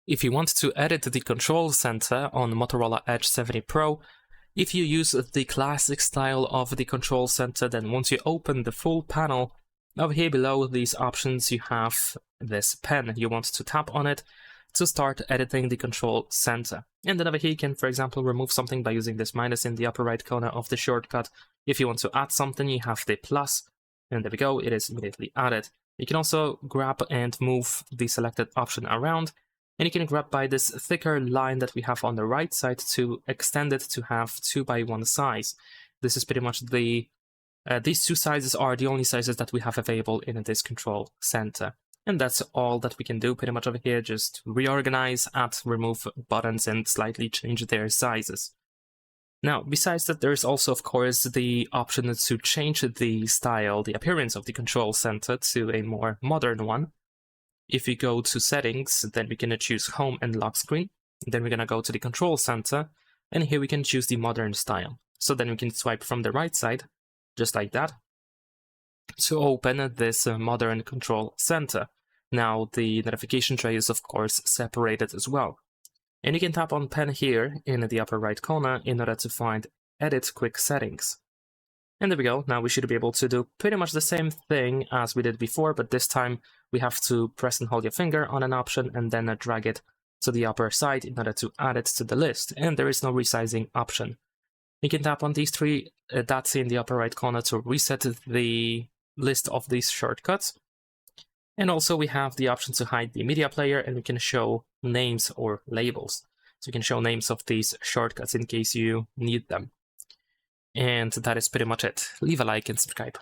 If you want to edit the control center on Motorola Edge 70 Pro, if you use the classic style of the control center, then once you open the full panel, over here below these options you have this pen. You want to tap on it to start editing the control center. And then over here you can, for example, remove something by using this minus in the upper right corner of the shortcut. If you want to add something, you have the plus, and there we go, it is immediately added. You can also grab and move the selected option around, and you can grab by this thicker line that we have on the right side to extend it to have 2:1 size. This is pretty much the these two sizes are the only sizes that we have available in this control center. And that's all that we can do pretty much over here, just reorganize, add, remove buttons, and slightly change their sizes. Now, besides that, there's also, of course, the option to change the style, the appearance of the control center to a more modern one. If we go to settings, then we can choose home and lock screen. Then we're gonna go to the control center, and here we can choose the modern style. So then we can swipe from the right side, just like that, to open this modern control center. Now the notification tray is of course separated as well. And you can tap on pen here in the upper right corner in order to find edit quick settings. And there we go, now we should be able to do pretty much the same thing as we did before, but this time we have to press and hold your finger on an option and then drag it to the upper side in order to add it to the list, and there is no resizing option. You can tap on these three dots in the upper right corner to reset the list of these shortcuts. And also we have the option to hide the media player, and we can show names or labels. So you can show names of these shortcuts in case you need them. And that is pretty much it. Leave a like and subscribe.